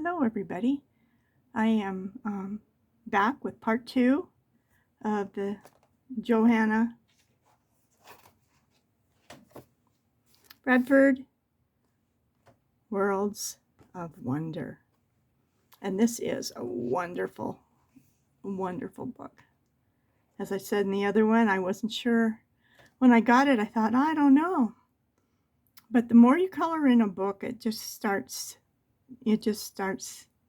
Hello everybody. I am back with part 2 of the Johanna Bradford Worlds of Wonder. And this is a wonderful, wonderful book. As I said in the other one, I wasn't sure. When I got it, I thought, I don't know. But the more you color in a book, it just starts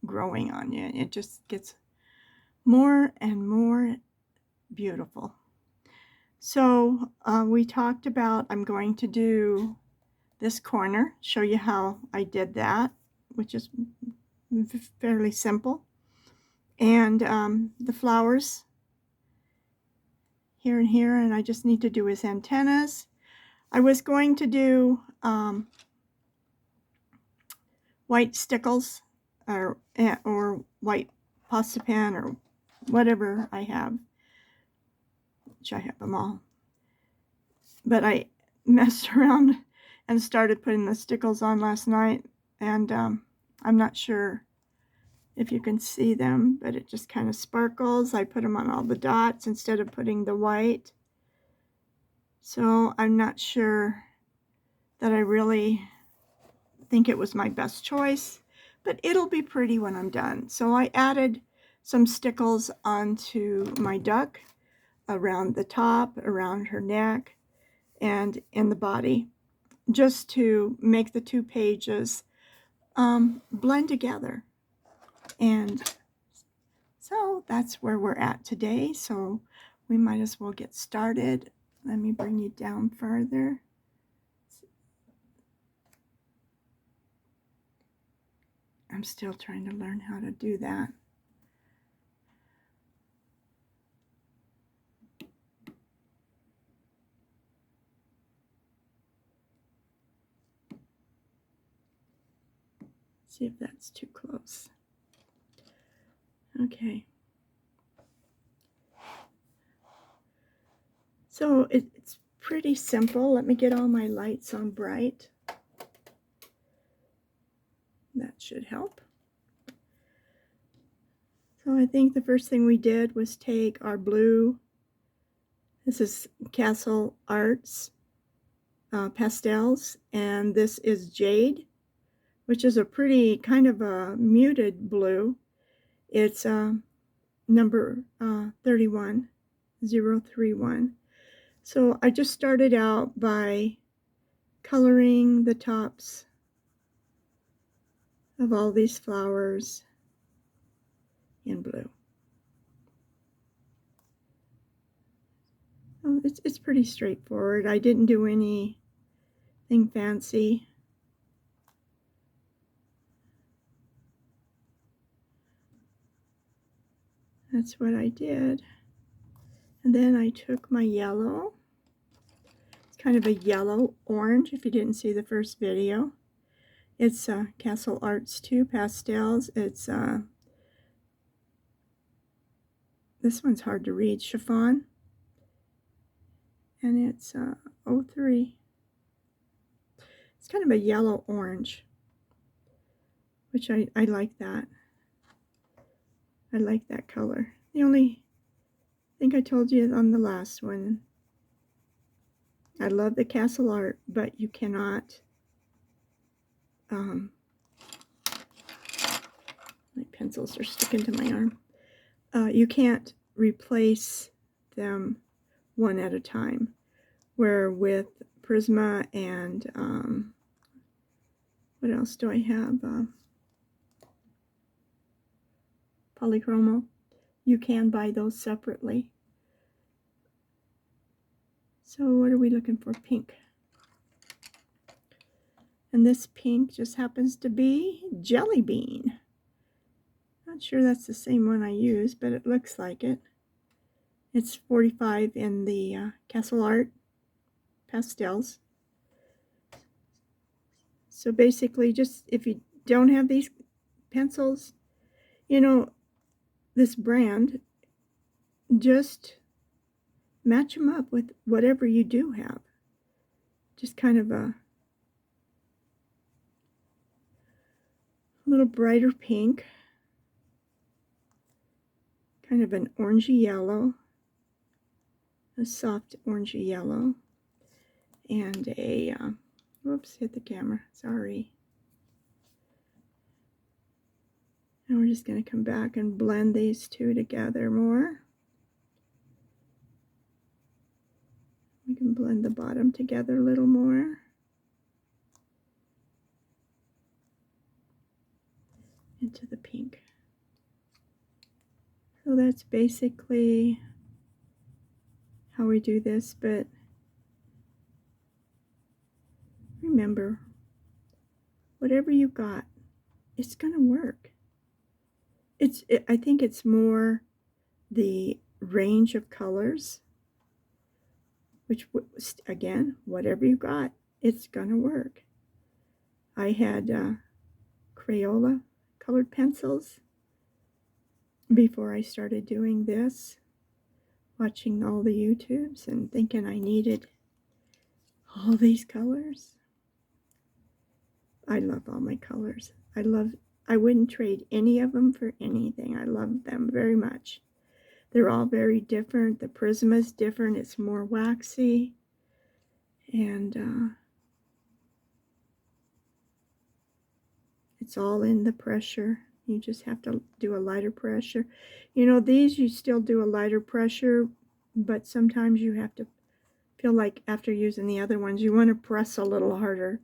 growing on you. It just gets more and more beautiful. So we talked about, I'm going to do this corner, show you how I did that, which is fairly simple. And the flowers here and here, and I just need to do his antennas. I was going to do white stickles or white pasta pen or whatever I have, which I have them all. But I messed around and started putting the stickles on last night, and I'm not sure if you can see them, but it just kind of sparkles. I put them on all the dots instead of putting the white. So I'm not sure that I really think it was my best choice, but it'll be pretty when I'm done. So I added some stickles onto my duck around the top, around her neck, and in the body, just to make the two pages blend together. And so that's where we're at today. So we might as well get started. Let me bring you down further. I'm still trying to learn how to do that. See if that's too close. Okay. So it's pretty simple. Let me get all my lights on bright. That should help. So I think the first thing we did was take our blue, this is Castle Arts pastels, and this is Jade, which is a pretty kind of a muted blue. It's number 31031. So I just started out by coloring the tops of all these flowers in blue. Oh, it's pretty straightforward. I didn't do anything fancy. That's what I did. And then I took my yellow. It's kind of a yellow orange if you didn't see the first video. It's Castle Arts 2 pastels. It's this one's hard to read, chiffon. And it's 03. It's kind of a yellow orange, which I like that. I like that color. The only thing I told you on the last one, I love the Castle Art, but you cannot, my pencils are sticking to my arm. You can't replace them one at a time, where with Prisma and what else do I have? Polychromo. You can buy those separately. So what are we looking for? Pink. And this pink just happens to be Jelly Bean. Not sure that's the same one I used, but it looks like it. It's 45 in the Castle Art pastels. So basically, just if you don't have these pencils, you know, this brand, just match them up with whatever you do have. Just kind of a little brighter pink, kind of an orangey yellow, a soft orangey yellow, and a, whoops, hit the camera, sorry. And we're just going to come back and blend these two together more. We can blend the bottom together a little more. Into the pink. So that's basically how we do this, but remember, whatever you got, it's going to work. I think it's more the range of colors, which, again, whatever you got, it's going to work. I had Crayola colored pencils before I started doing this, watching all the YouTubes and thinking I needed all these colors. I love all my colors. I wouldn't trade any of them for anything. I love them very much. They're all very different. The Prisma is different. It's more waxy. And it's all in the pressure. You just have to do a lighter pressure. You know, these you still do a lighter pressure, but sometimes you have to feel like after using the other ones, you want to press a little harder,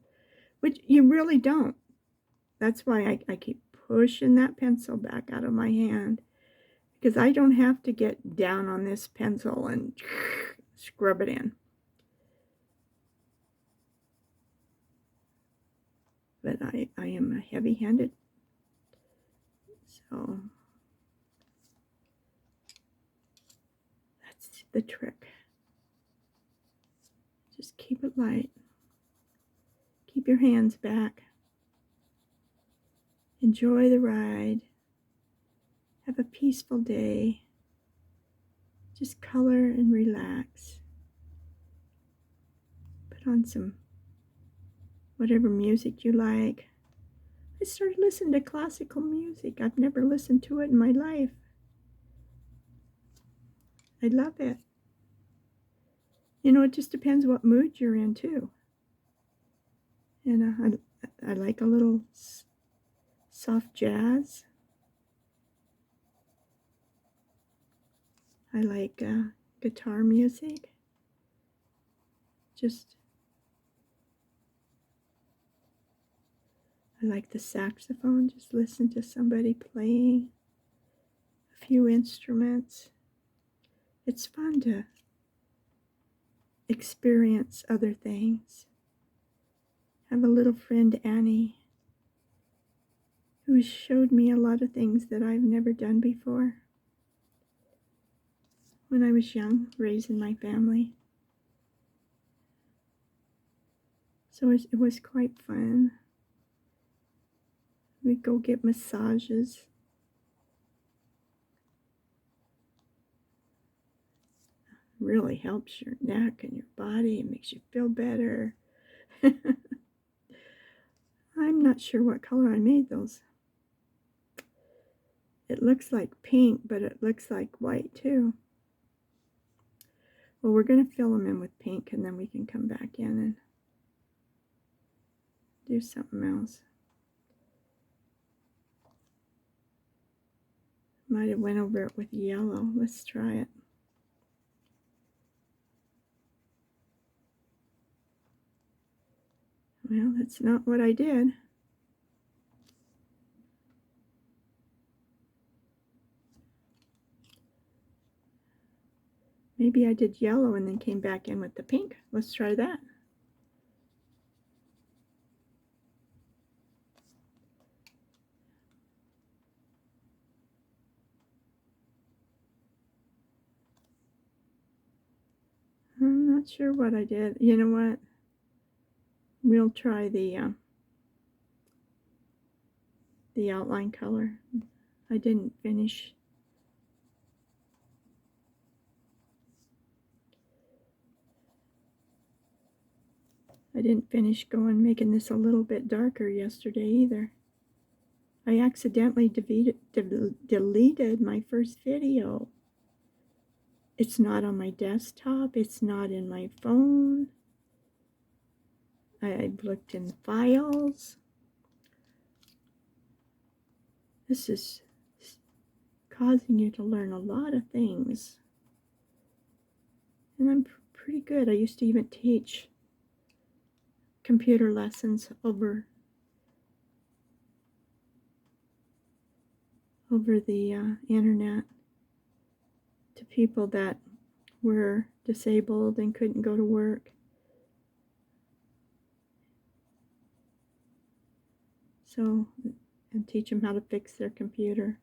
which you really don't. That's why I keep pushing that pencil back out of my hand, because I don't have to get down on this pencil and scrub it in. But I am heavy-handed, so that's the trick. Just keep it light. Keep your hands back. Enjoy the ride. Have a peaceful day. Just color and relax. Put on some whatever music you like. I started listening to classical music. I've never listened to it in my life. I love it. You know, it just depends what mood you're in, too. And I like a little soft jazz. I like guitar music. I like the saxophone. Just listen to somebody playing a few instruments. It's fun to experience other things. I have a little friend, Annie, who showed me a lot of things that I've never done before when I was young, raising my family. So it was quite fun. We'd go get massages. Really helps your neck and your body. It makes you feel better. I'm not sure what color I made those. It looks like pink, but it looks like white too. Well, we're going to fill them in with pink, and then we can come back in and do something else. Might have went over it with yellow. Let's try it. Well, that's not what I did. Maybe I did yellow and then came back in with the pink. Let's try that. I'm not sure what I did. You know what? We'll try the outline color. I didn't finish. I didn't finish making this a little bit darker yesterday either. I accidentally deleted my first video. It's not on my desktop. It's not in my phone. I've looked in files. This is causing you to learn a lot of things. And I'm pretty good. I used to even teach computer lessons over the internet to people that were disabled and couldn't go to work. So, and teach them how to fix their computer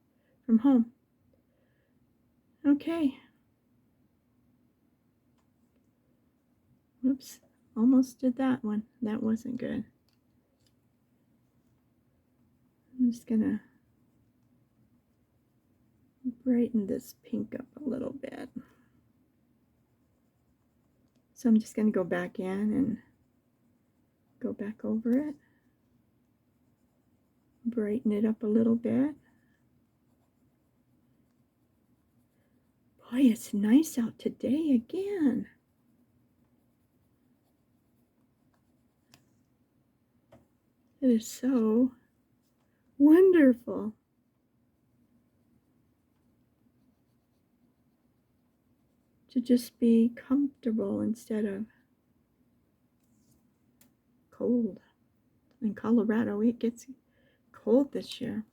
from home. Okay. Whoops, almost did that one. That wasn't good. I'm just gonna brighten this pink up a little bit. So I'm just gonna go back in and go back over it. Brighten it up a little bit. Boy, it's nice out today again. It is so wonderful. To just be comfortable instead of cold. In Colorado, it gets cold this year.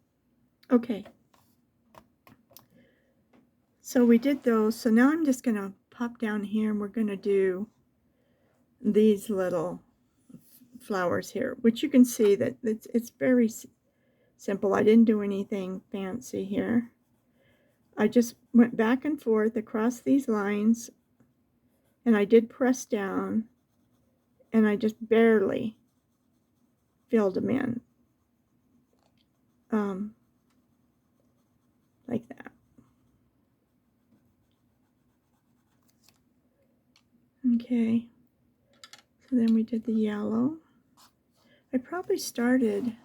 Okay. So we did those. So now I'm just going to pop down here and we're going to do these little flowers here, which you can see that it's very simple. I didn't do anything fancy here. I just went back and forth across these lines and I did press down and I just barely filled them in. Like that. Okay. So then we did the yellow. I probably started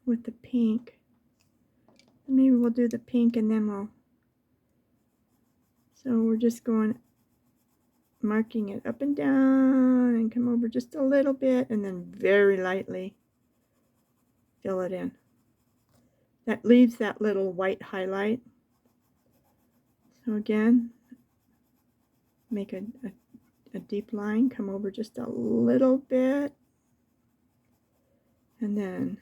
with the pink. Maybe we'll do the pink and then we'll. So we're just going, marking it up and down and come over just a little bit and then very lightly fill it in. That leaves that little white highlight. So again, make a deep line, come over just a little bit, and then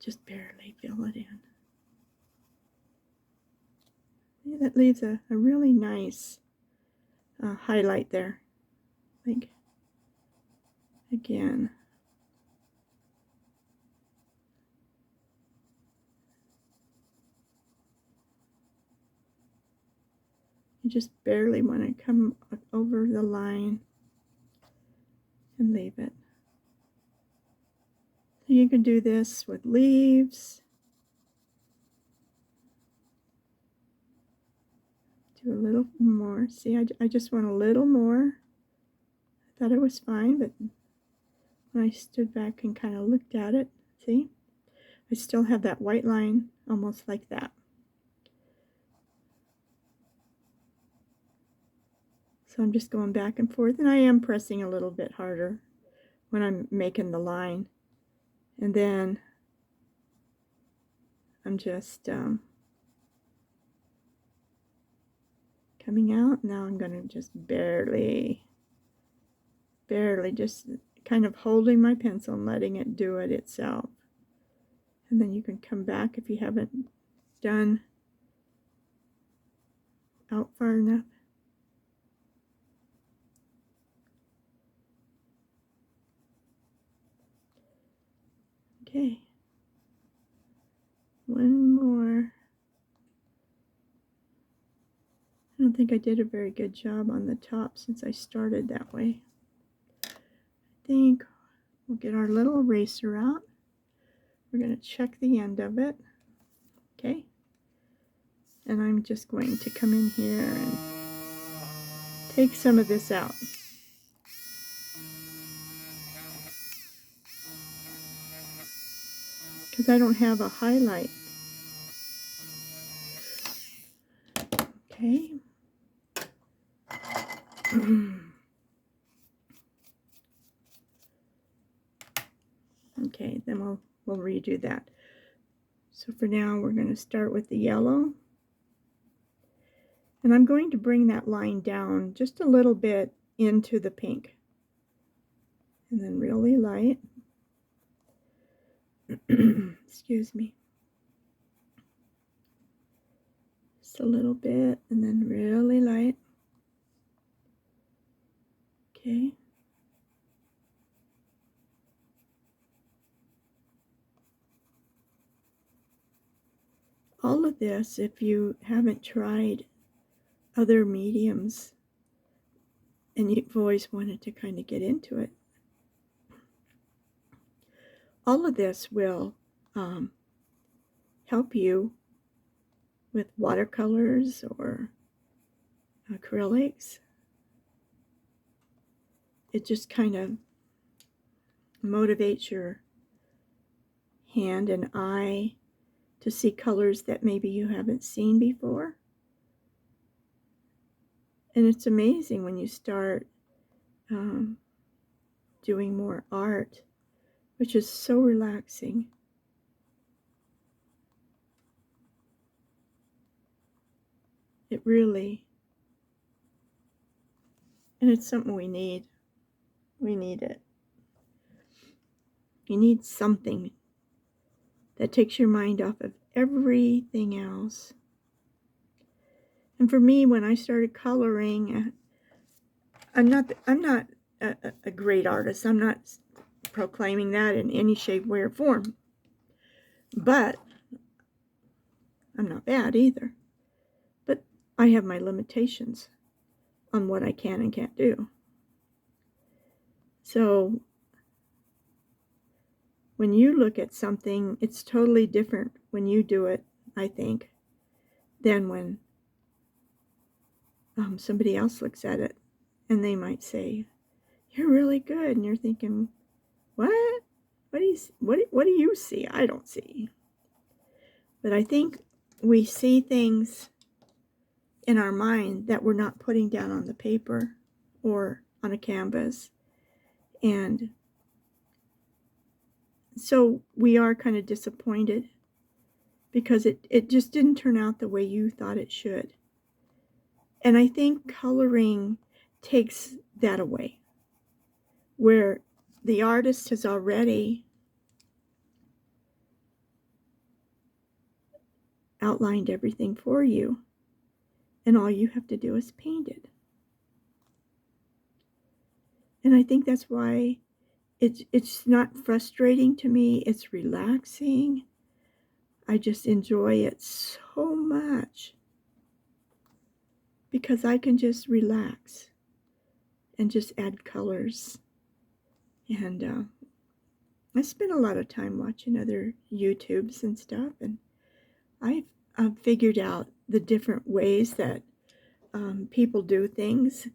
just barely fill it in. Yeah, that leaves a really nice highlight there. Like, again. You just barely want to come over the line and leave it. So you can do this with leaves. Do a little more. See, I just want a little more. I thought it was fine, but when I stood back and kind of looked at it, see, I still have that white line almost like that. So I'm just going back and forth, and I am pressing a little bit harder when I'm making the line. And then I'm just coming out. Now I'm going to just barely just kind of holding my pencil and letting it do it itself. And then you can come back if you haven't done out far enough. Okay. One more. I don't think I did a very good job on the top since I started that way. I think we'll get our little eraser out. We're going to check the end of it. Okay. And I'm just going to come in here and take some of this out. because I don't have a highlight. Okay. Okay, then we'll redo that. So for now, we're going to start with the yellow. And I'm going to bring that line down just a little bit into the pink. And then really light. Excuse me. Just a little bit, and then really light. Okay. All of this, if you haven't tried other mediums and you've always wanted to kind of get into it, all of this will help you with watercolors or acrylics. It just kind of motivates your hand and eye to see colors that maybe you haven't seen before. And it's amazing when you start doing more art, which is so relaxing. It really, and it's something we need. We need it. You need something that takes your mind off of everything else. And for me, when I started coloring, I'm not a great artist. I'm not proclaiming that in any shape, way, or form. But I'm not bad either. But I have my limitations on what I can and can't do. So when you look at something, it's totally different when you do it, I think, than when somebody else looks at it and they might say, "You're really good," and you're thinking, "What? What do you see? I don't see." But I think we see things in our mind that we're not putting down on the paper or on a canvas, and so we are kind of disappointed because it just didn't turn out the way you thought it should. And I think coloring takes that away, where the artist has already outlined everything for you, and all you have to do is paint it. And I think that's why it's not frustrating to me. It's relaxing. I just enjoy it so much because I can just relax and just add colors. And I spend a lot of time watching other YouTubes and stuff, and I've figured out the different ways that people do things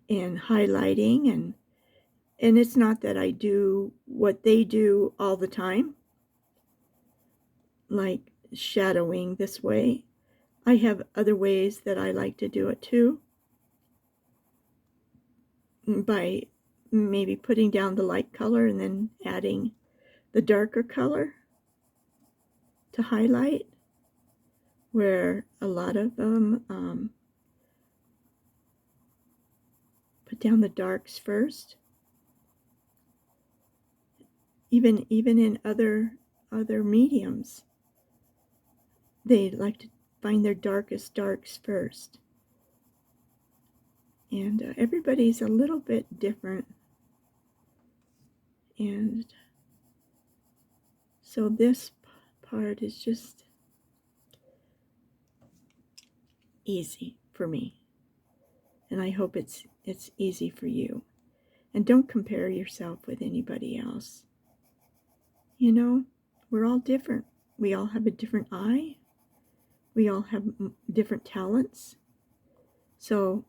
and highlighting, and it's not that I do what they do all the time, like shadowing this way. I have other ways that I like to do it too, by maybe putting down the light color and then adding the darker color to highlight, where a lot of them put down the darks first. Even in other mediums, they like to find their darkest darks first. And everybody's a little bit different. And so this part is just easy for me. And I hope it's easy for you. And don't compare yourself with anybody else. You know, we're all different. We all have a different eye. We all have different talents. So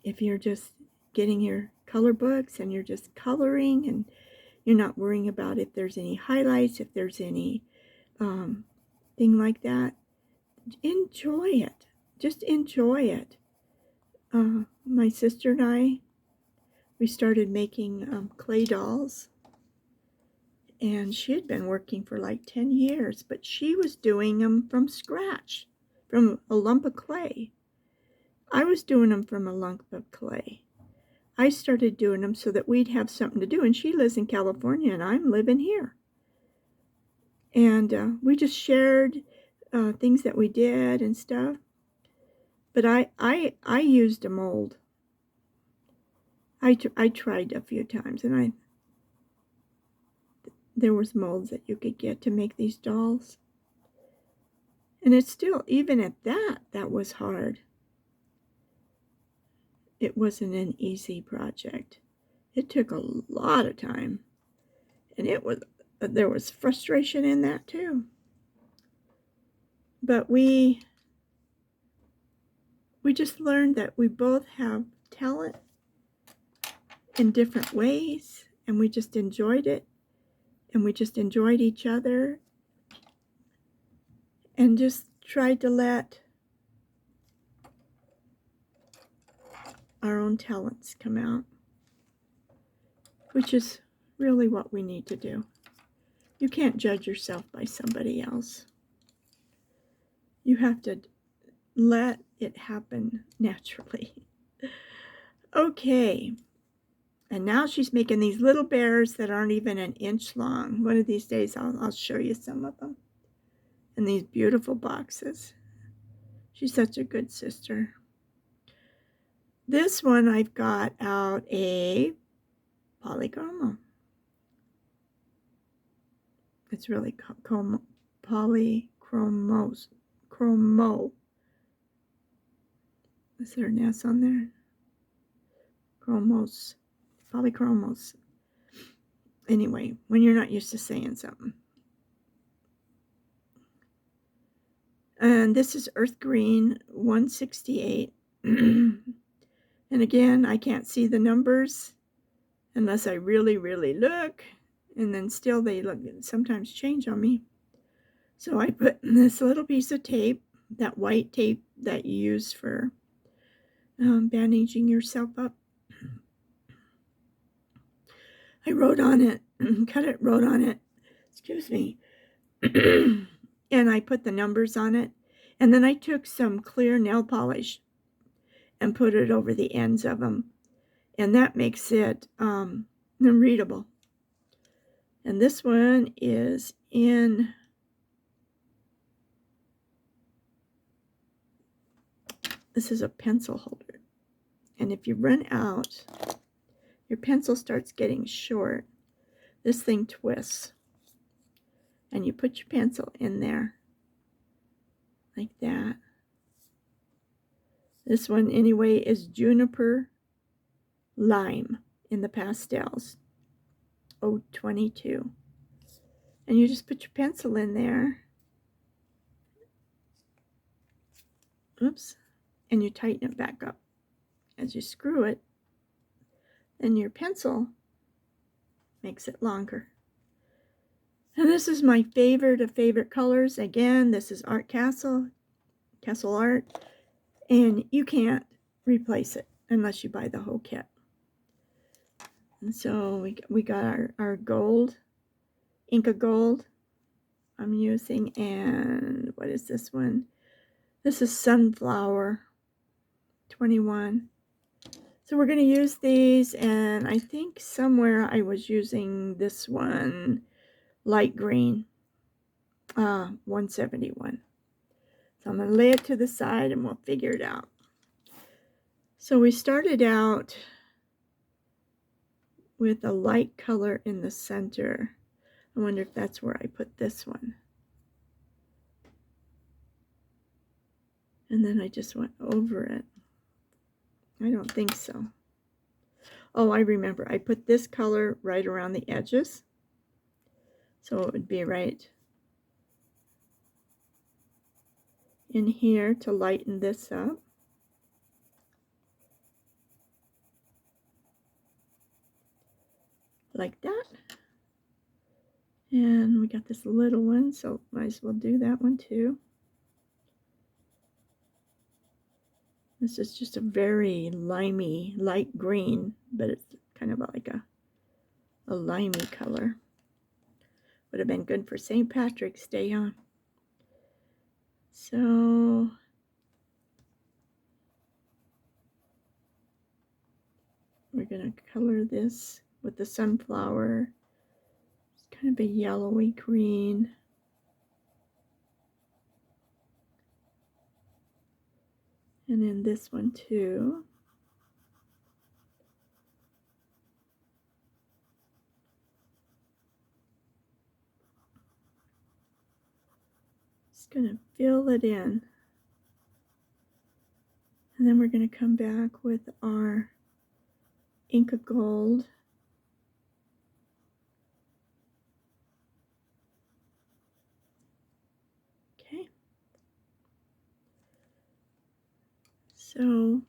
if you're just getting your color books and you're just coloring and you're not worrying about if there's any highlights, if there's any thing like that, enjoy it. Just enjoy it. My sister and I, we started making clay dolls, and she had been working for like 10 years, but she was doing them from scratch, from a lump of clay. I was doing them from a lump of clay. I started doing them so that we'd have something to do, and she lives in California, and I'm living here. And we just shared things that we did and stuff. But I used a mold. I tried a few times, and there was molds that you could get to make these dolls. And it's still, even at that was hard. It wasn't an easy project. It took a lot of time. And there was frustration in that too. But we just learned that we both have talent in different ways, and we just enjoyed it, and we just enjoyed each other, and just tried to let our own talents come out, which is really what we need to do. You can't judge yourself by somebody else. You have to let it happen naturally. Okay. And now she's making these little bears that aren't even an inch long. One of these days I'll show you some of them. In these beautiful boxes. She's such a good sister. This one I've got out a polychromo. It's really polychromos. Chromo. Is there an S on there? Chromos. Polychromos. Anyway, when you're not used to saying something. And this is Earth Green 168. And again, I can't see the numbers unless I really, really look. And then still they sometimes change on me. So I put this little piece of tape, that white tape that you use for bandaging yourself up. I wrote on it, wrote on it, excuse me. And I put the numbers on it. And then I took some clear nail polish and put it over the ends of them. And that makes it readable. And this one is in this is a pencil holder. And if you run out, your pencil starts getting short. This thing twists. And you put your pencil in there. Like that. This one, anyway, is Juniper Lime in the pastels. 022. And you just put your pencil in there. Oops. And you tighten it back up. As you screw it, then your pencil makes it longer. And this is my favorite of favorite colors. Again, this is Art Castle Art. And you can't replace it unless you buy the whole kit. And so we got our gold, Inca gold I'm using. And what is this one? This is Sunflower 21. So we're going to use these, and I think somewhere I was using this one, light green, 171. So I'm going to lay it to the side, and we'll figure it out. So we started out with a light color in the center. I wonder if that's where I put this one. And then I just went over it. I don't think so. Oh, I remember. I put this color right around the edges. So it would be right in here to lighten this up. Like that. And we got this little one, so might as well do that one too. This is just a very limey, light green, but it's kind of like a limey color. Would have been good for St. Patrick's Day, huh? So we're going to color this with the sunflower. It's kind of a yellowy green. And then this one too. Just going to fill it in. And then we're going to come back with our Inca Gold. Okay. So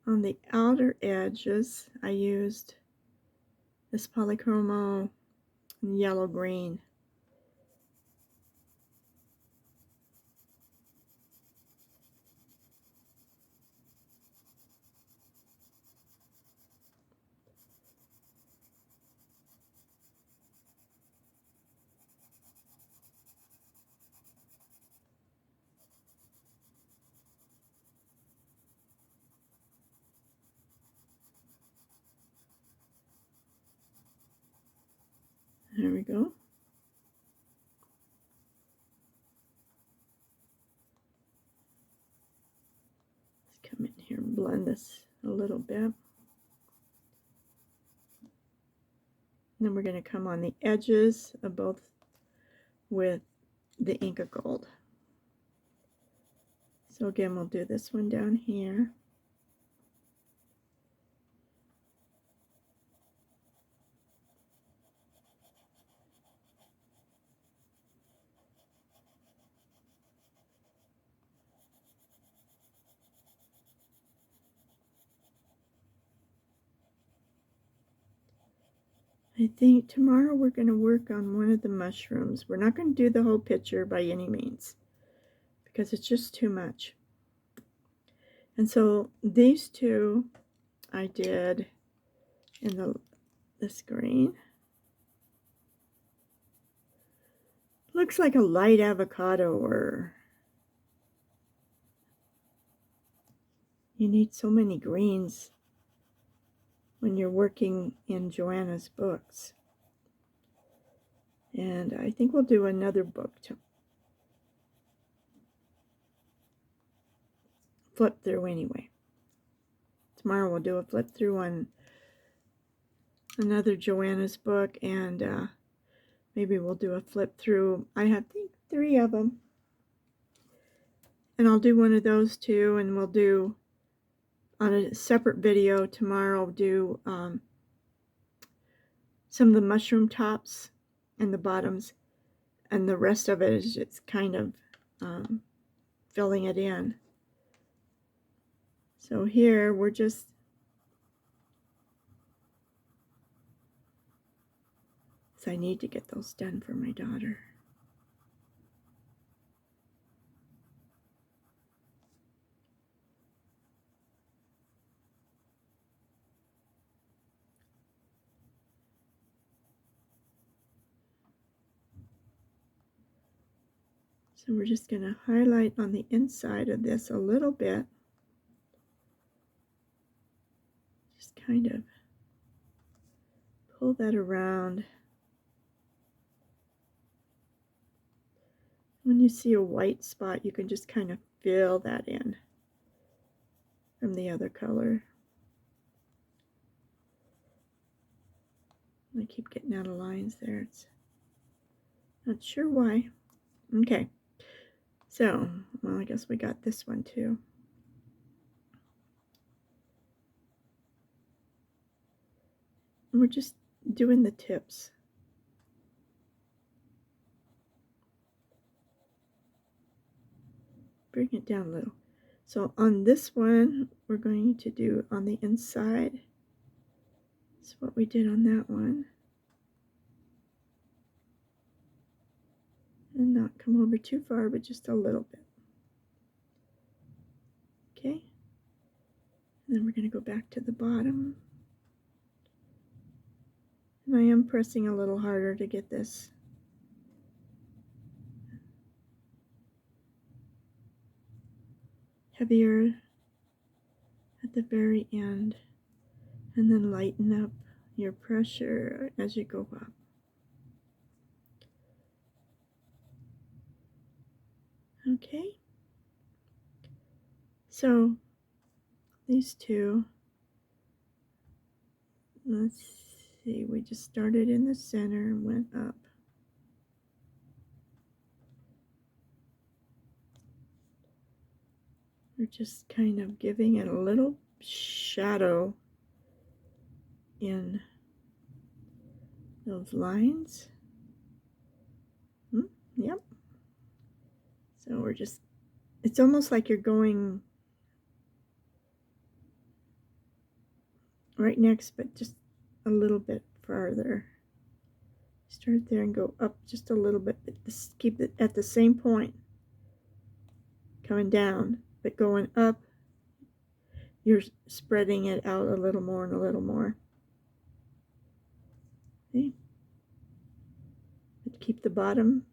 on the outer edges, I used this polychromo yellow green. There we go. Let's come in here and blend this a little bit. And then we're going to come on the edges of both with the Inca Gold. So again, we'll do this one down here. I think tomorrow we're going to work on one of the mushrooms. We're not going to do the whole picture by any means because it's just too much. And so these two I did in this green. Looks like a light avocado, or you need so many greens when you're working in Joanna's books. And I think we'll do another book to flip through anyway. Tomorrow we'll do a flip through on another Joanna's book, and maybe we'll do a flip through. I think 3 of them. And I'll do one of those too, and we'll do on a separate video tomorrow, do some of the mushroom tops and the bottoms, and the rest of it is just kind of filling it in. So here we're just I need to get those done for my daughter. So we're just going to highlight on the inside of this a little bit. Just kind of pull that around. When you see a white spot, you can just kind of fill that in from the other color. I keep getting out of lines there. It's not sure why. Okay. So, well, I guess we got this one too. And we're just doing the tips. Bring it down a little. So on this one, we're going to do on the inside. That's what we did on that one. and not come over too far, but just a little bit. Okay, and then we're going to go back to the bottom. And I am pressing a little harder to get this heavier at the very end, and then lighten up your pressure as you go up. Okay, so these two, let's see, we just started in the center and went up. We're just kind of giving it a little shadow in those lines. Yep. So we're just, it's almost like you're going right next, but just a little bit farther. Start there and go up just a little bit, but just keep it at the same point. Coming down, but going up, you're spreading it out a little more and a little more. See? But keep the bottom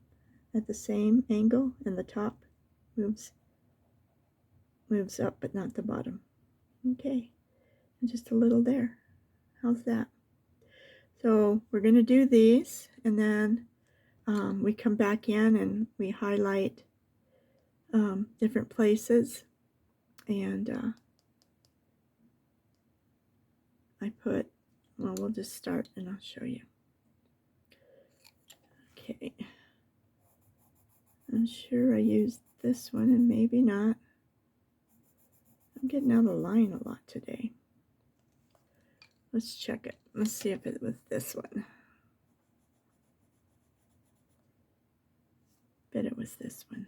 at the same angle, and the top moves up, but not the bottom. Okay, and just a little there. How's that? So we're going to do these, and then we come back in and we highlight different places, and I put, well, we'll just start and I'll show you. Okay, I'm sure I used this one and maybe not. I'm getting out of line a lot today. Let's check it. Let's see if it was this one. Bet it was this one.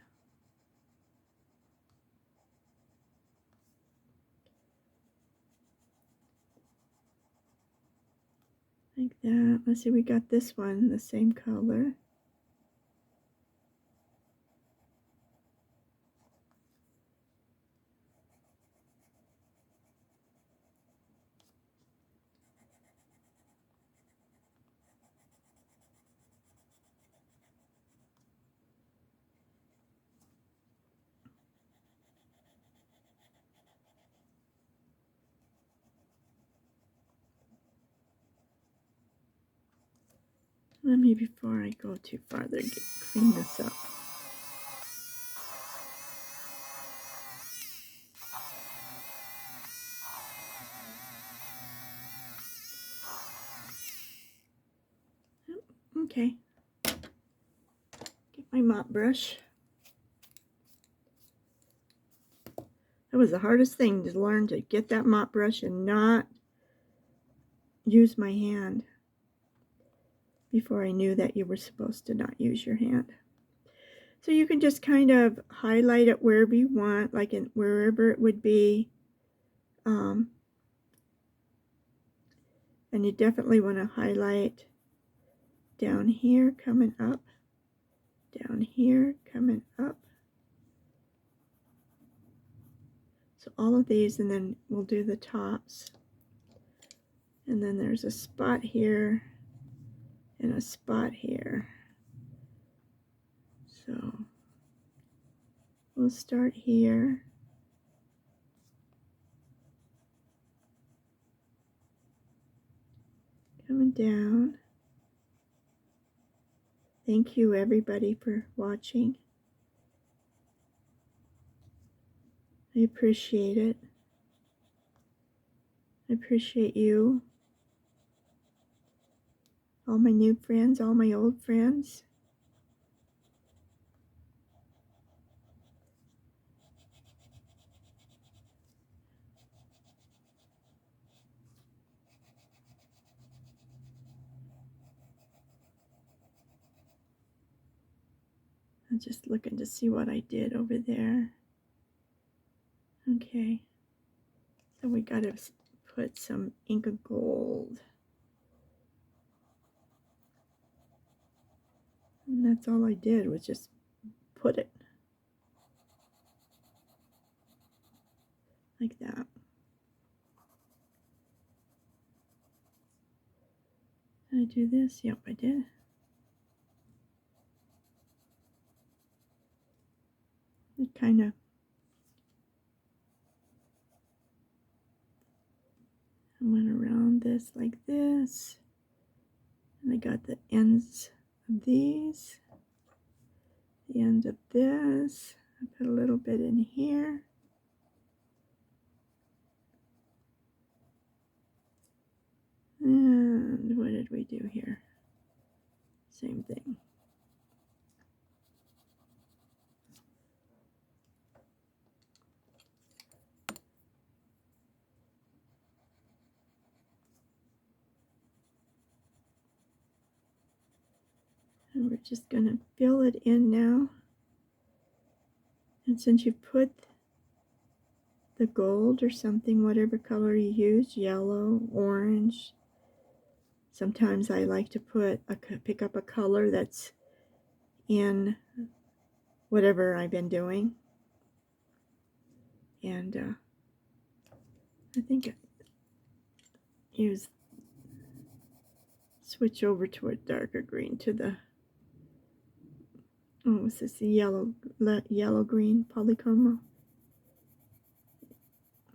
Like that. Let's see, we got this one, the same color. Let me, before I go too farther, clean this up. Okay. Get my mop brush. That was the hardest thing, to learn to get that mop brush and not use my hand before I knew that you were supposed to not use your hand. So you can just kind of highlight it wherever you want, like in wherever it would be. And you definitely want to highlight down here coming up, down here coming up. So all of these, and then we'll do the tops. And then there's a spot here and a spot here. So we'll start here. Coming down. Thank you everybody for watching. I appreciate it. I appreciate you. All my new friends, all my old friends. I'm just looking to see what I did over there. Okay. So we got to put some ink of gold. And that's all I did, was just put it like that. Did I do this? Yep, I did. It kind of, I went around this like this, and I got the ends of these, the end of this. I put a little bit in here. And what did we do here? Same thing. And we're just going to fill it in now. And since you put the gold or something, whatever color you use, yellow, orange, sometimes I like to pick up a color that's in whatever I've been doing. And I think I switch over to a darker green, to the, oh, what's this, the yellow green polychroma.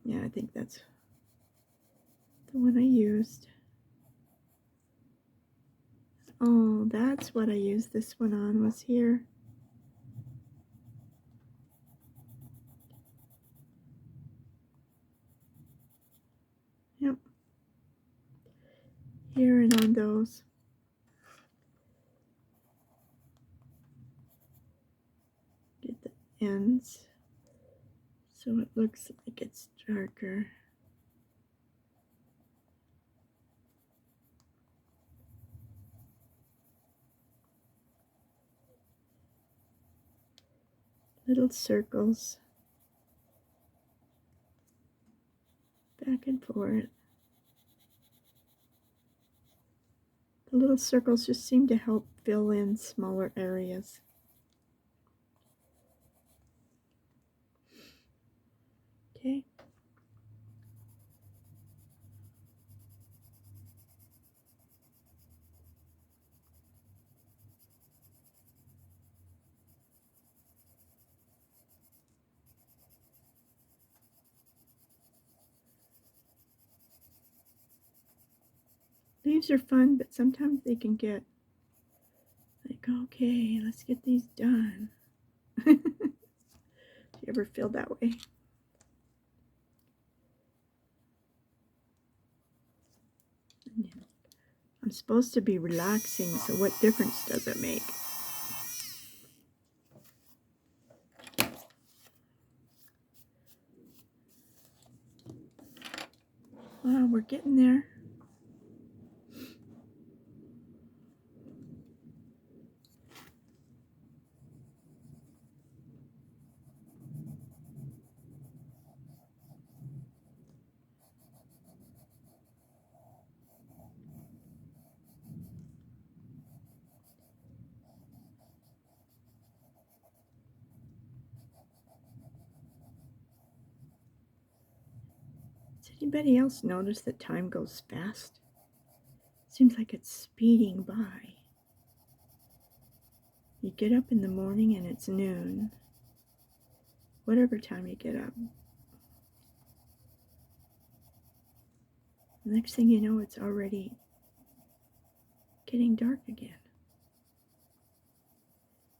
Yeah, I think that's the one I used. Oh, that's what I used this one on, was here. Yep. Here and on those. Get the ends so it looks like it's darker. Little circles back and forth. The little circles just seem to help fill in smaller areas. Okay. Leaves are fun, but sometimes they can get like, okay, let's get these done. Do you ever feel that way? I'm supposed to be relaxing, so what difference does it make? Well, we're getting there. Does anybody else notice that time goes fast? Seems like it's speeding by. You get up in the morning and it's noon. Whatever time you get up. The next thing you know, it's already getting dark again.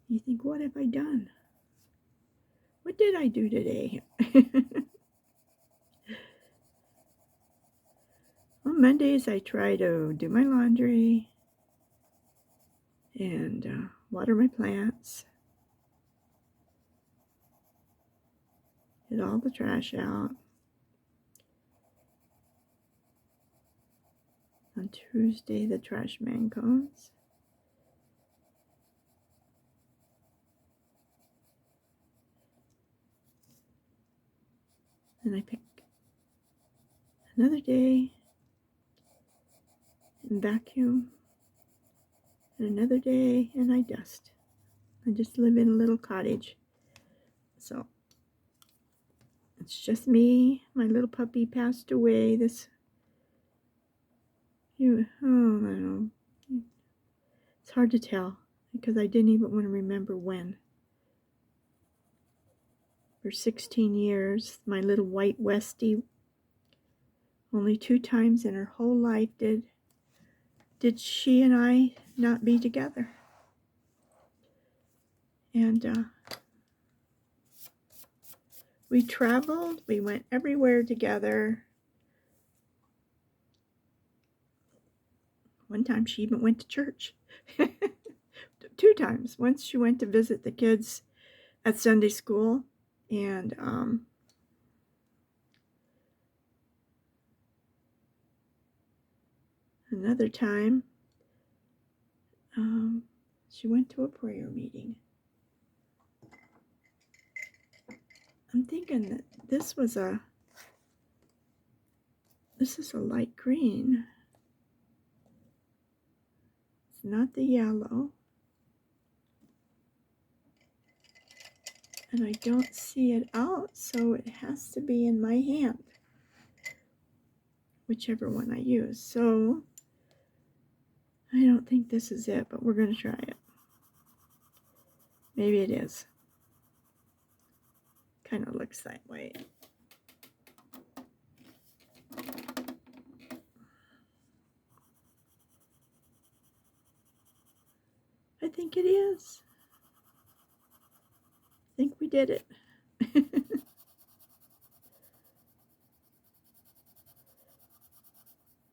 You think, what have I done? What did I do today? On Mondays, I try to do my laundry and water my plants, get all the trash out. On Tuesday, the trash man comes. And I pick another day and vacuum And another day, and I dust. I just live in a little cottage. So it's just me. My little puppy passed away I don't know. It's hard to tell because I didn't even want to remember when. For 16 years, my little white Westie, only 2 times in her whole life did she and I not be together. And we traveled, we went everywhere together. One time she even went to church. 2 times. Once she went to visit the kids at Sunday school, and another time she went to a prayer meeting. I'm thinking that this is a light green. It's not the yellow. And I don't see it out, so it has to be in my hand, whichever one I use. So I don't think this is it, but we're going to try it. Maybe it is. Kind of looks that way. I think it is. I think we did it.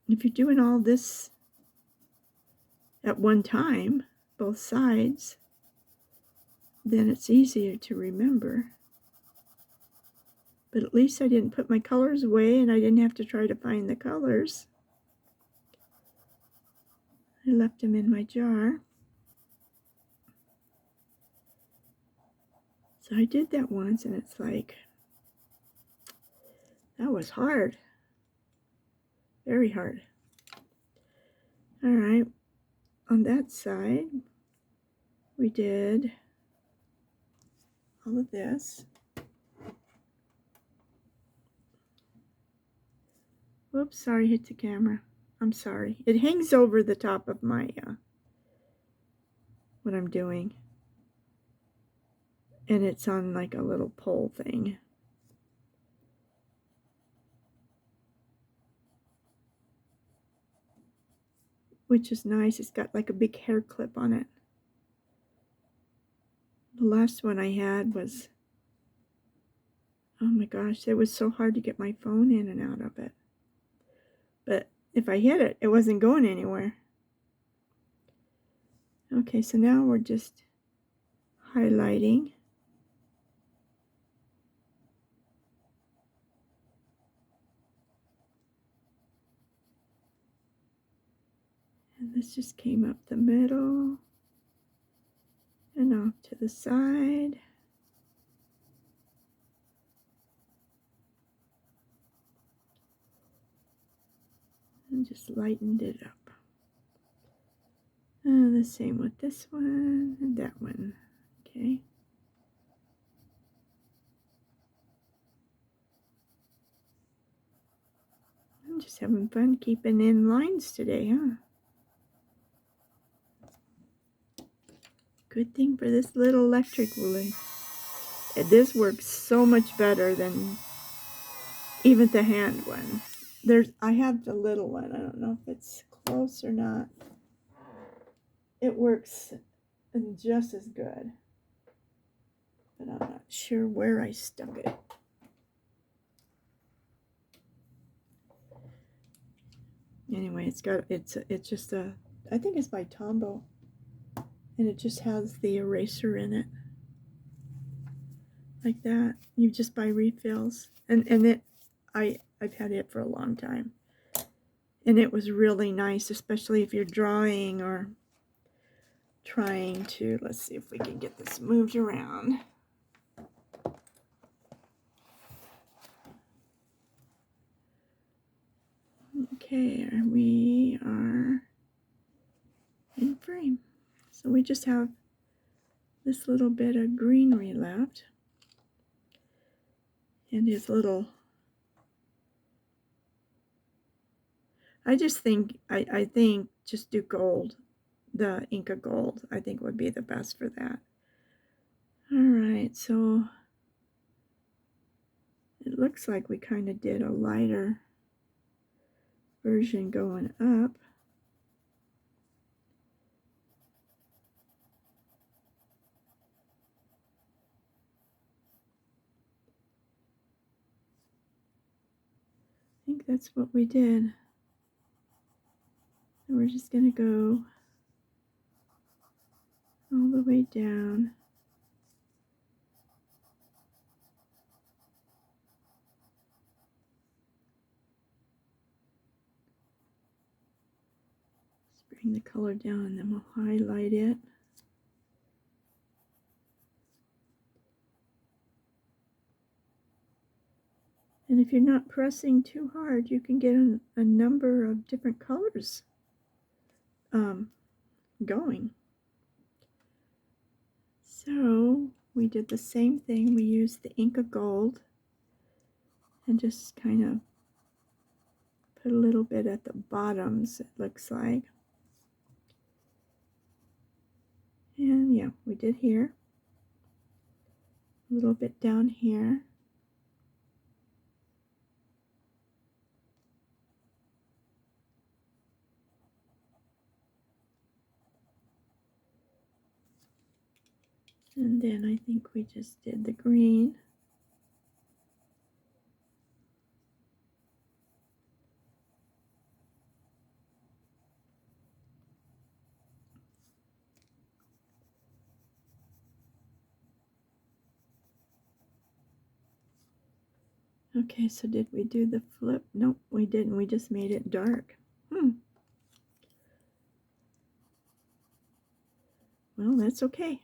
If you're doing all this at one time, both sides, then it's easier to remember. But at least I didn't put my colors away and I didn't have to try to find the colors. I left them in my jar. So I did that once and it's like, that was hard. Very hard. All right, on that side, we did all of this. Whoops, sorry, hit the camera. I'm sorry. It hangs over the top of my, what I'm doing. And it's on like a little pole thing. Which is nice. It's got like a big hair clip on it. The last one I had was, oh my gosh, it was so hard to get my phone in and out of it. But if I hit it, it wasn't going anywhere. Okay, so now we're just highlighting. And this just came up the middle and off to the side. And just lightened it up. The same with this one and that one. Okay. I'm just having fun keeping in lines today, huh? Good thing for this little electric ruler. This works so much better than even the hand one. I have the little one. I don't know if it's close or not. It works just as good. But I'm not sure where I stuck it. Anyway, it's just a, I think it's by Tombow. And it just has the eraser in it. Like that. You just buy refills. And I've had it for a long time. And it was really nice, especially if you're drawing or trying to, let's see if we can get this moved around. Okay, we are in frame. we just have this little bit of greenery left. And his little, I think just do gold. The Inca gold, I think, would be the best for that. All right, so it looks like we kind of did a lighter version going up. I think that's what we did. And we're just going to go all the way down. Just bring the color down and then we'll highlight it. And if you're not pressing too hard, you can get a number of different colors going. So we did the same thing. We used the Inca gold and just kind of put a little bit at the bottoms, it looks like. And yeah, we did here. A little bit down here. And then I think we just did the green. Okay, so did we do the flip? Nope, we didn't. We just made it dark. Well, that's okay.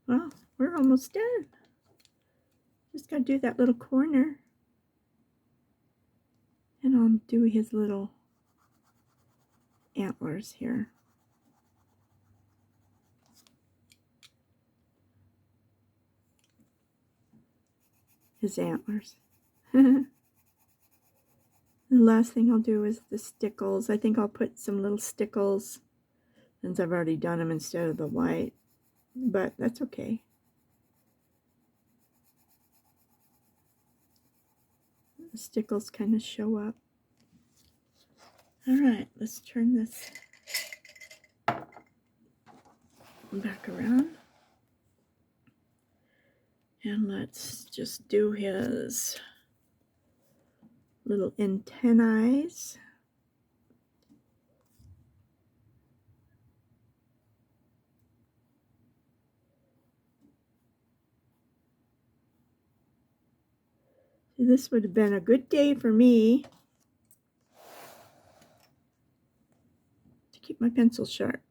Well, we're almost done. Just got to do that little corner. And I'll do his little antlers here. His antlers. The last thing I'll do is the stickles. I think I'll put some little stickles since I've already done them instead of the white. But that's okay. The stickles kind of show up. All right, let's turn this back around. And let's just do his little antennae. This would have been a good day for me to keep my pencil sharp,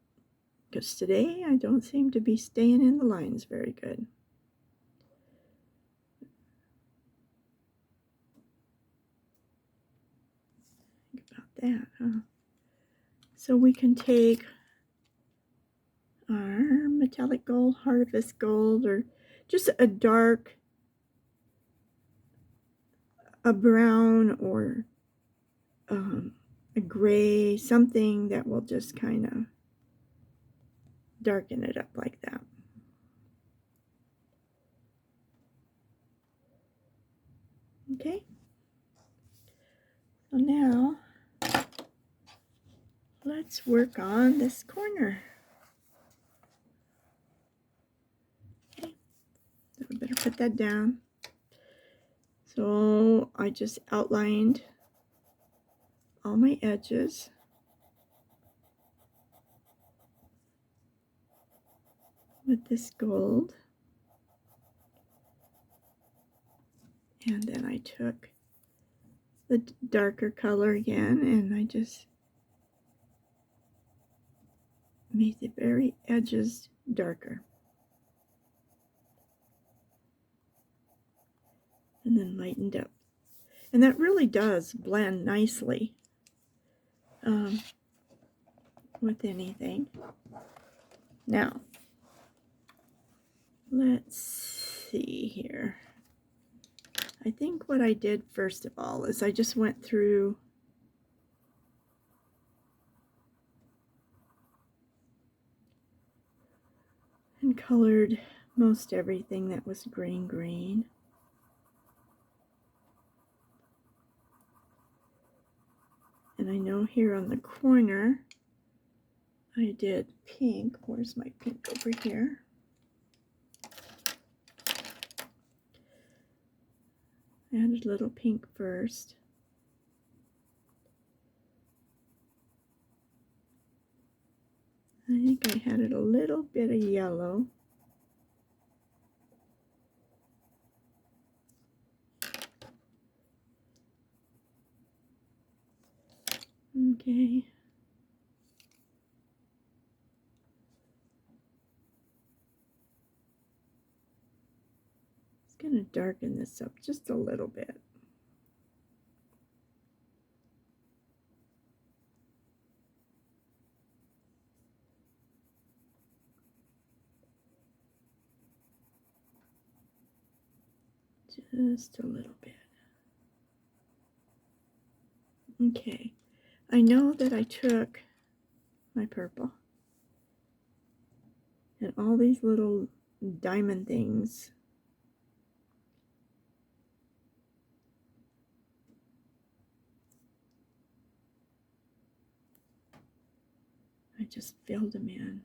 because today I don't seem to be staying in the lines very good. Think about that, huh? So we can take our metallic gold, harvest gold, or just a dark, a brown, or a gray, something that will just kind of darken it up like that. Okay, so now let's work on this corner. Okay, so I better put that down. So I just outlined all my edges. With this gold. And then I took the darker color again, and I just made the very edges darker. And then lightened up. And that really does blend nicely with anything. Now, let's see here. I think what I did first of all is I just went through and colored most everything that was green. And I know here on the corner I did pink. Where's my pink? Over here. I added a little pink first. I think I added a little bit of yellow. Okay. It's going to darken this up just a little bit. Just a little bit. Okay. I know that I took my purple and all these little diamond things. I just filled them in.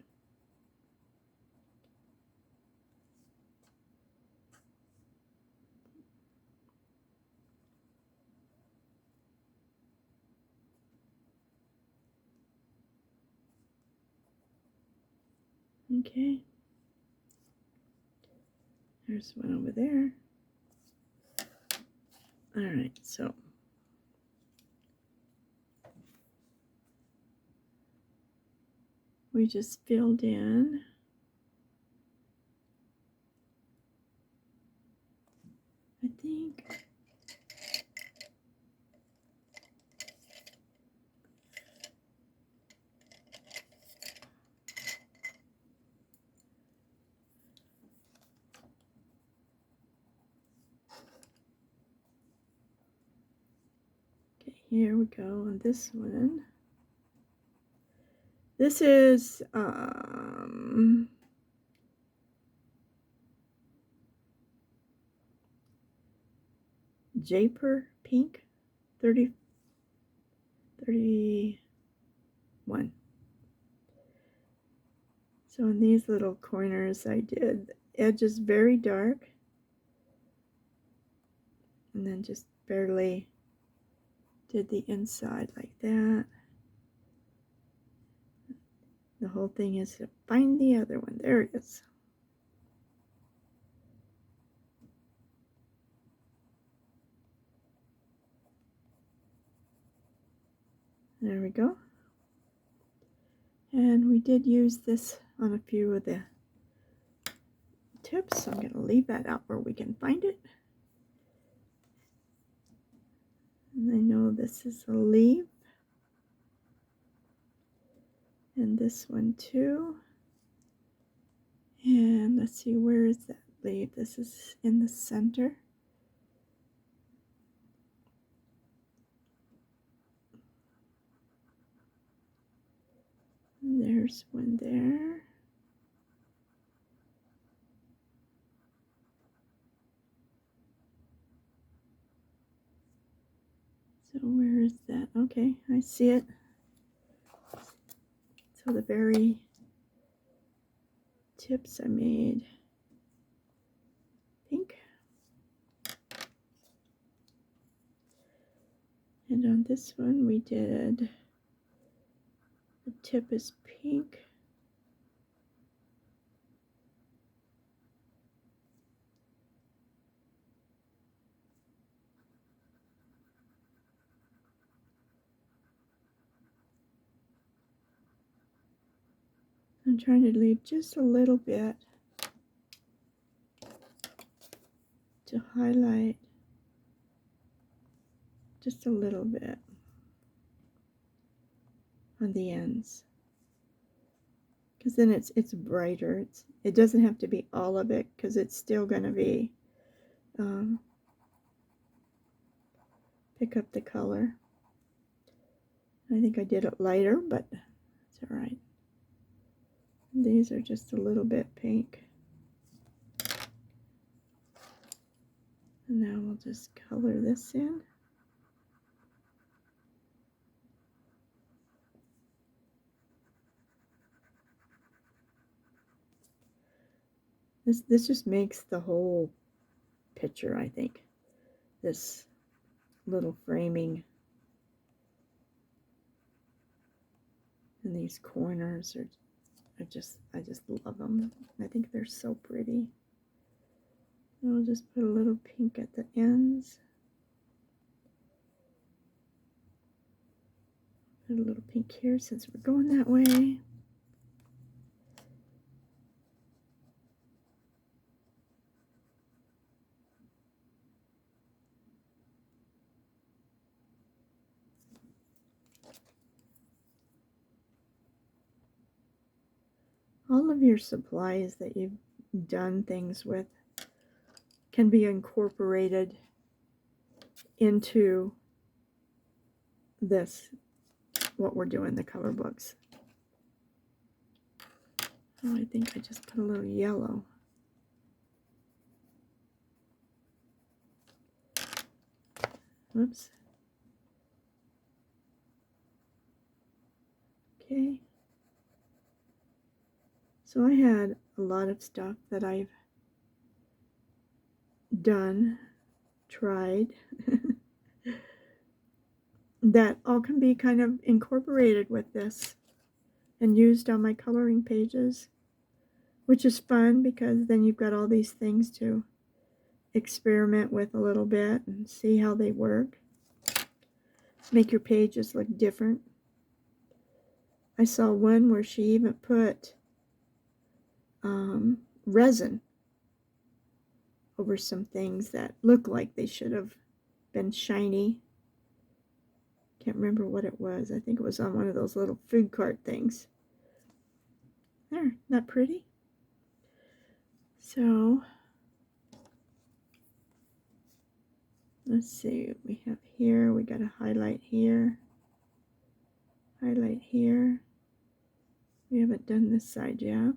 Okay. There's one over there. All right, so we just filled in. I think here we go on this one. This is Japer Pink 31. So in these little corners I did edges very dark and then just barely did the inside like that. The whole thing is to find the other one. There it is. There we go. And we did use this on a few of the tips, so I'm going to leave that out where we can find it. And I know this is a leaf. And this one too. And let's see, where is that leaf? This is in the center. And there's one there. So where is that? Okay, I see it. So the very tips I made pink. And on this one we did, the tip is pink. I'm trying to leave just a little bit to highlight, just a little bit on the ends, because then it's brighter. It doesn't have to be all of it, because it's still going to be pick up the color. I think I did it lighter, but it's all right. These are just a little bit pink. And now we'll just color this in. This just makes the whole picture, I think. This little framing and these corners are I just love them. I think they're so pretty. And I'll just put a little pink at the ends. Put a little pink here since we're going that way. All of your supplies that you've done things with can be incorporated into this, what we're doing, the color books. Oh, I think I just put a little yellow. Whoops. Okay. So I had a lot of stuff that I've done, tried, that all can be kind of incorporated with this and used on my coloring pages, which is fun because then you've got all these things to experiment with a little bit and see how they work. Make your pages look different. I saw one where she even put resin over some things that look like they should have been shiny. Can't remember what it was. I think it was on one of those little food cart things. There, not pretty? So, let's see what we have here. We got a highlight here. Highlight here. We haven't done this side yet.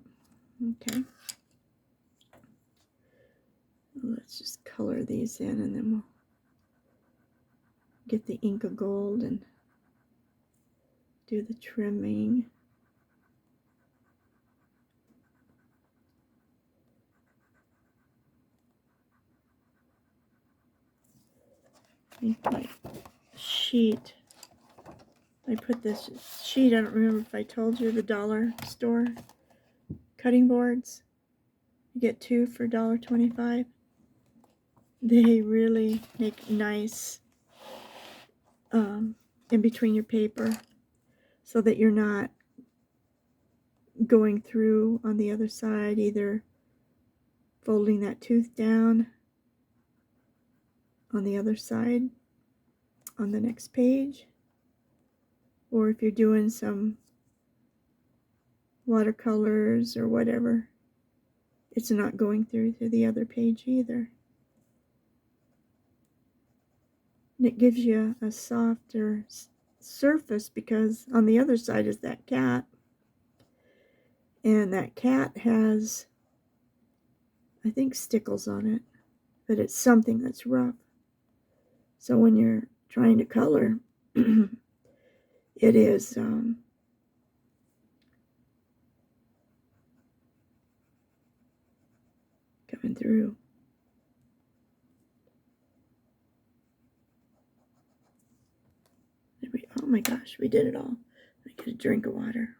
Okay. Let's just color these in and then we'll get the Inca Gold and do the trimming. I think my sheet, I put this sheet, I don't remember if I told you, the dollar store cutting boards. You get 2 for $1.25. They really make nice in between your paper so that you're not going through on the other side, either folding that tooth down on the other side on the next page, or if you're doing some watercolors or whatever, it's not going through to the other page either. And it gives you a softer surface because on the other side is that cat, and that cat has, I think, stickles on it, but it's something that's rough. So when you're trying to color, it is coming through. Oh my gosh, we did it all. I get a drink of water.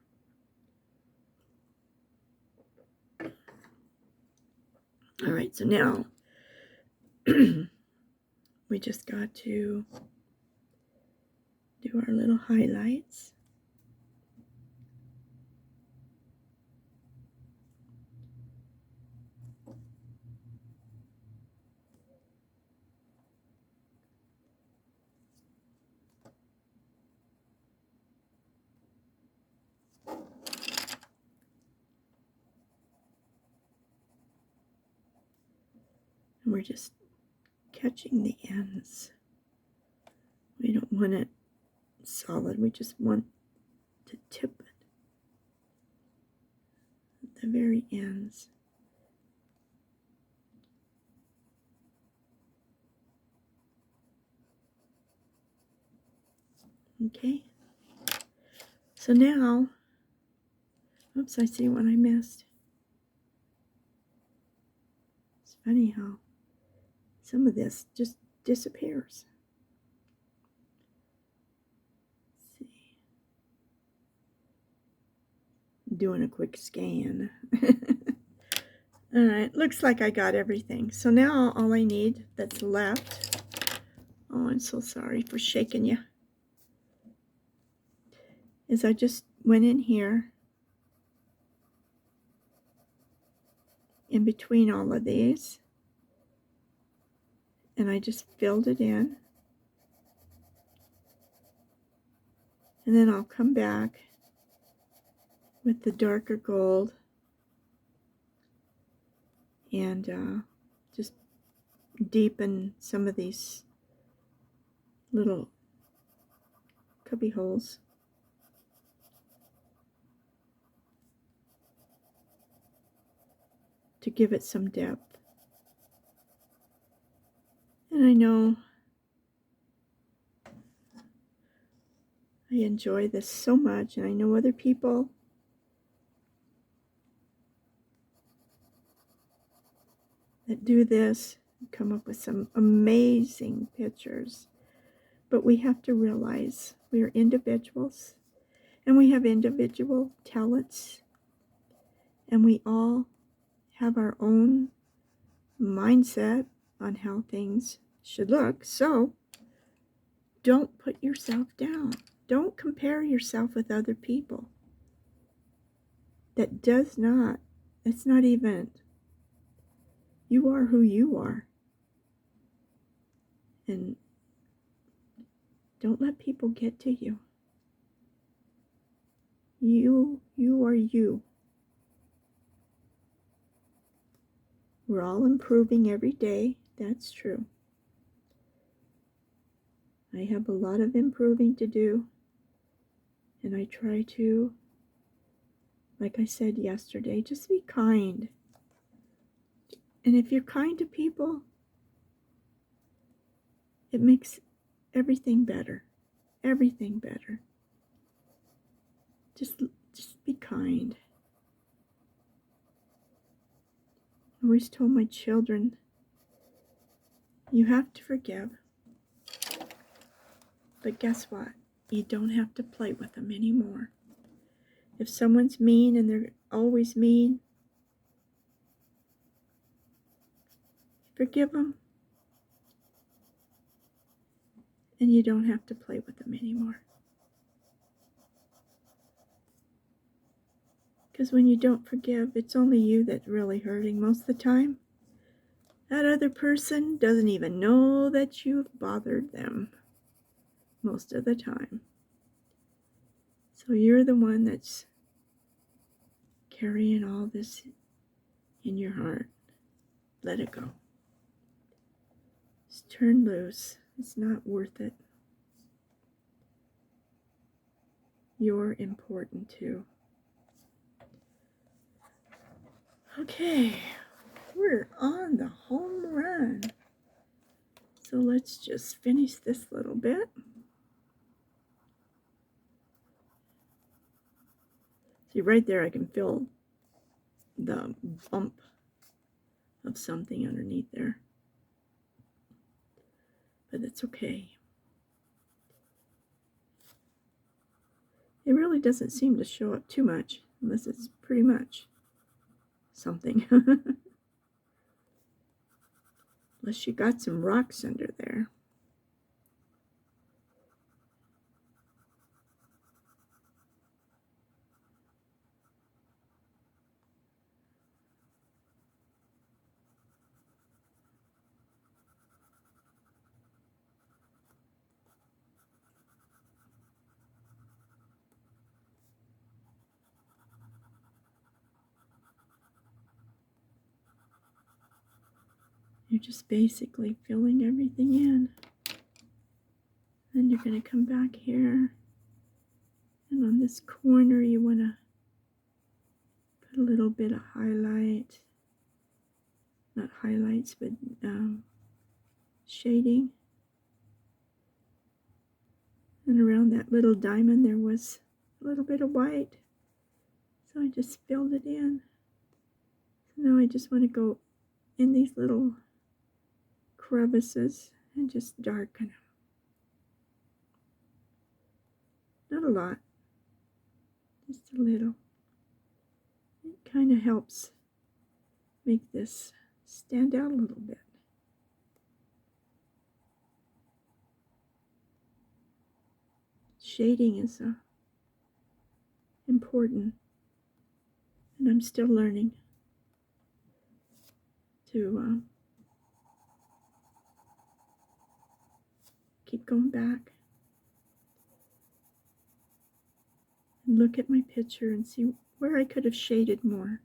All right, so now we just got to do our little highlights. And we're just catching the ends. We don't want it solid. We just want to tip it at the very ends. Okay. So now, oops, I see what I missed. It's funny how some of this just disappears. Let's see. Doing a quick scan. All right, looks like I got everything. So now all I need that's left, oh, I'm so sorry for shaking you, is I just went in here in between all of these, and I just filled it in. And then I'll come back with the darker gold and just deepen some of these little cubby holes. To give it some depth. And I know I enjoy this so much, and I know other people that do this come up with some amazing pictures. But we have to realize we are individuals, and we have individual talents, and we all have our own mindset on how things should look. So don't put yourself down. Don't compare yourself with other people. It's not even, you are who you are. And don't let people get to you. You are you. We're all improving every day. That's true. I have a lot of improving to do. And I try to, like I said yesterday, just be kind. And if you're kind to people, it makes everything better. Everything better. Just be kind. I always told my children, you have to forgive. But guess what? You don't have to play with them anymore. If someone's mean and they're always mean, forgive them. And you don't have to play with them anymore. Because when you don't forgive, it's only you that's really hurting most of the time. That other person doesn't even know that you've bothered them most of the time. So you're the one that's carrying all this in your heart. Let it go. Just turn loose. It's not worth it. You're important too. Okay, we're on the home run. So let's just finish this little bit. See, right there I can feel the bump of something underneath there. But it's okay. It really doesn't seem to show up too much, unless it's pretty much something. Unless you got some rocks under there. You're just basically filling everything in. Then you're going to come back here, and on this corner you want to put a little bit of highlight, not highlights, but shading. And around that little diamond there was a little bit of white, so I just filled it in. So now I just want to go in these little crevices and just darken them. Not a lot, just a little. It kind of helps make this stand out a little bit. Shading is important, and I'm still learning to keep going back and look at my picture and see where I could have shaded more.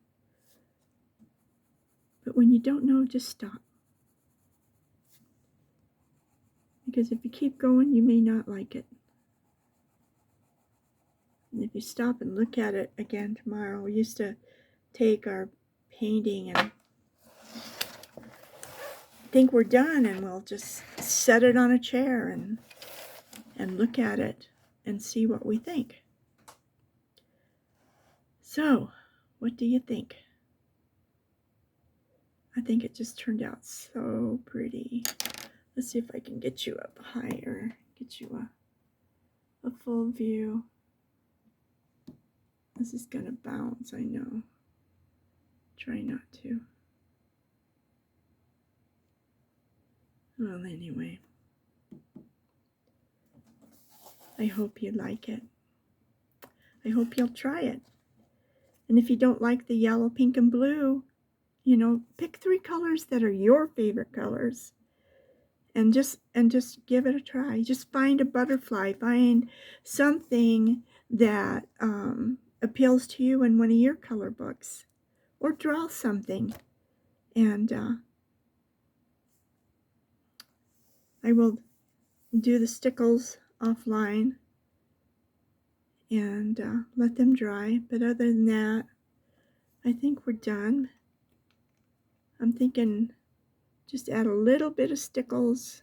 But when you don't know, just stop. Because if you keep going, you may not like it. And if you stop and look at it again tomorrow, we used to take our painting and think we're done, and we'll just set it on a chair and look at it and see what we think. So, what do you think? I think it just turned out so pretty. Let's see if I can get you up higher, get you a full view. This is gonna bounce, I know. Try not to. Well, anyway, I hope you like it. I hope you'll try it. And if you don't like the yellow, pink, and blue, you know, pick 3 colors that are your favorite colors. And just give it a try. Just find a butterfly. Find something that appeals to you in one of your color books. Or draw something. And I will do the stickles offline and let them dry. But other than that, I think we're done. I'm thinking just add a little bit of stickles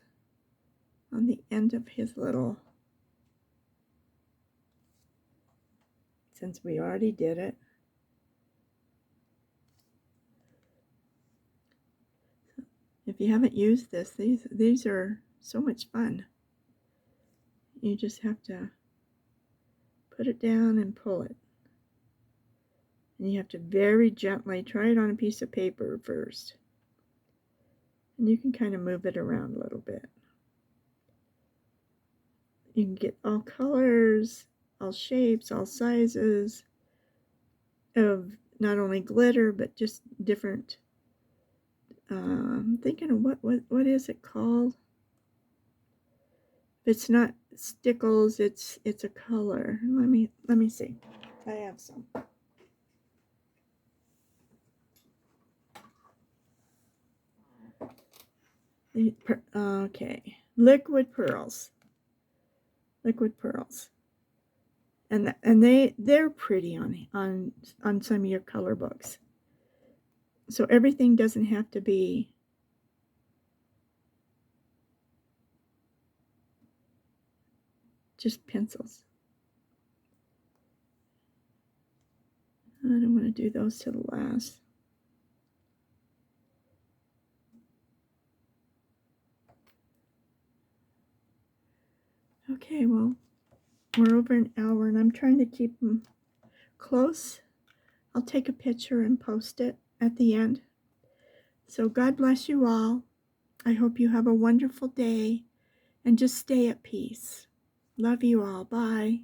on the end of his little, since we already did it. If you haven't used this, these are so much fun. You just have to put it down and pull it. And you have to very gently try it on a piece of paper first. And you can kind of move it around a little bit. You can get all colors, all shapes, all sizes of not only glitter, but just different. I'm thinking of what is it called? If it's not stickles, it's a color. Let me see. I have some. Okay, liquid pearls. Liquid pearls. And they're pretty on some of your color books. So everything doesn't have to be just pencils. I don't want to do those to the last. Okay, well, we're over an hour and I'm trying to keep them close. I'll take a picture and post it at the end. So God bless you all. I hope you have a wonderful day and just stay at peace. Love you all. Bye.